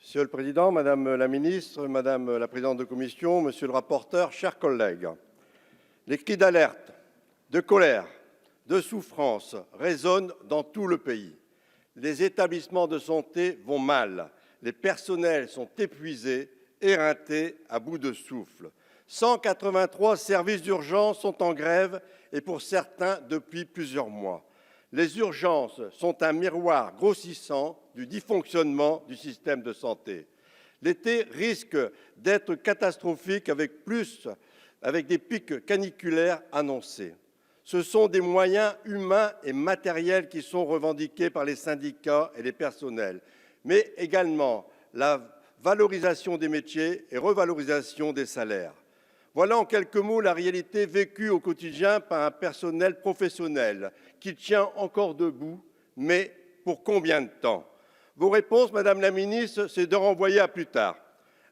Monsieur le Président, Madame la Ministre, Madame la Présidente de Commission, Monsieur le rapporteur, chers collègues, les cris d'alerte, de colère, de souffrance résonnent dans tout le pays. Les établissements de santé vont mal, les personnels sont épuisés, éreintés, à bout de souffle. 183 services d'urgence sont en grève et pour certains depuis plusieurs mois. Les urgences sont un miroir grossissant du dysfonctionnement du système de santé. L'été risque d'être catastrophique avec des pics caniculaires annoncés. Ce sont des moyens humains et matériels qui sont revendiqués par les syndicats et les personnels, mais également la valorisation des métiers et revalorisation des salaires. Voilà en quelques mots la réalité vécue au quotidien par un personnel professionnel qui tient encore debout, mais pour combien de temps? Vos réponses, Madame la Ministre, c'est de renvoyer à plus tard.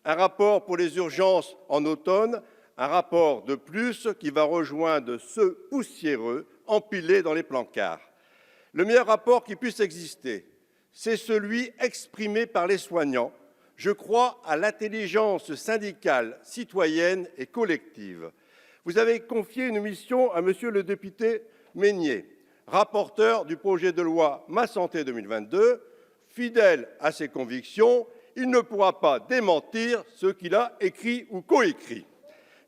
Un rapport pour les urgences en automne, un rapport de plus qui va rejoindre ceux poussiéreux empilés dans les plancards. Le meilleur rapport qui puisse exister, c'est celui exprimé par les soignants. Je crois à l'intelligence syndicale, citoyenne et collective. Vous avez confié une mission à Monsieur le député Meignet, rapporteur du projet de loi Ma Santé 2022. Fidèle à ses convictions, il ne pourra pas démentir ce qu'il a écrit ou coécrit.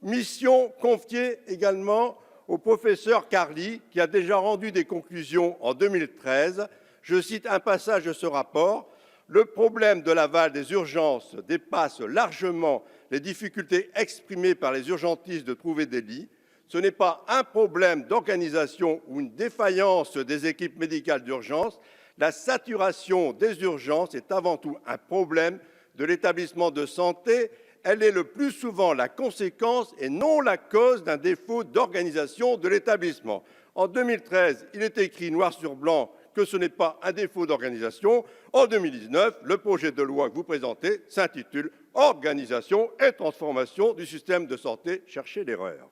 Mission confiée également au professeur Carli, qui a déjà rendu des conclusions en 2013. Je cite un passage de ce rapport. Le problème de l'aval des urgences dépasse largement les difficultés exprimées par les urgentistes de trouver des lits. Ce n'est pas un problème d'organisation ou une défaillance des équipes médicales d'urgence. La saturation des urgences est avant tout un problème de l'établissement de santé. Elle est le plus souvent la conséquence et non la cause d'un défaut d'organisation de l'établissement. En 2013, il est écrit noir sur blanc que ce n'est pas un défaut d'organisation. En 2019, le projet de loi que vous présentez s'intitule « Organisation et transformation du système de santé, cherchez l'erreur ».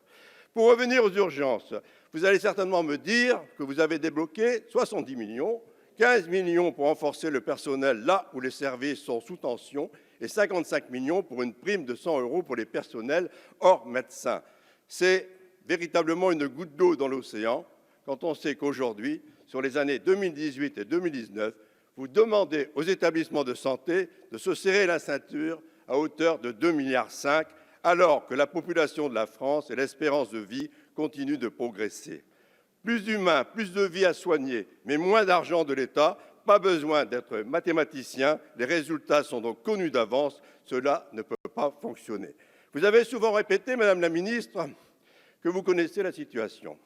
Pour revenir aux urgences, vous allez certainement me dire que vous avez débloqué 70 millions, 15 millions pour renforcer le personnel là où les services sont sous tension et 55 millions pour une prime de 100 € pour les personnels hors médecins. C'est véritablement une goutte d'eau dans l'océan quand on sait qu'aujourd'hui, sur les années 2018 et 2019, vous demandez aux établissements de santé de se serrer la ceinture à hauteur de 2,5 milliards, alors que la population de la France et l'espérance de vie continuent de progresser. Plus d'humains, plus de vies à soigner, mais moins d'argent de l'État. Pas besoin d'être mathématicien, les résultats sont donc connus d'avance. Cela ne peut pas fonctionner. Vous avez souvent répété, Madame la Ministre, que vous connaissez la situation.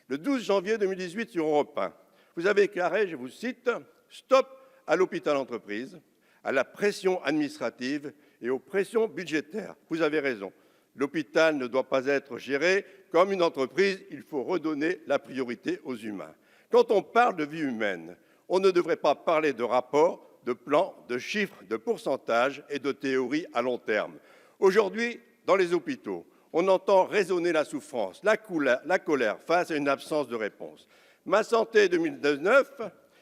Le 12 janvier 2018 sur Europe 1, vous avez déclaré, je vous cite, « Stop à l'hôpital-entreprise, à la pression administrative et aux pressions budgétaires ». Vous avez raison. L'hôpital ne doit pas être géré comme une entreprise. Il faut redonner la priorité aux humains. Quand on parle de vie humaine, on ne devrait pas parler de rapports, de plans, de chiffres, de pourcentages et de théories à long terme. Aujourd'hui, dans les hôpitaux, on entend résonner la souffrance, la colère face à une absence de réponse. Ma santé 2019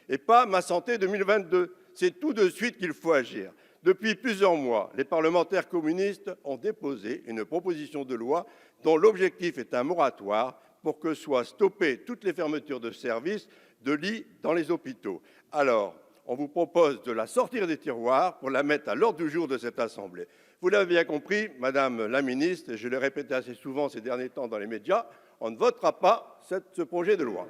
et pas ma santé 2022. C'est tout de suite qu'il faut agir. Depuis plusieurs mois, les parlementaires communistes ont déposé une proposition de loi dont l'objectif est un moratoire pour que soient stoppées toutes les fermetures de services, de lits dans les hôpitaux. Alors, on vous propose de la sortir des tiroirs pour la mettre à l'ordre du jour de cette Assemblée. Vous l'avez bien compris, Madame la Ministre, et je l'ai répété assez souvent ces derniers temps dans les médias, on ne votera pas ce projet de loi.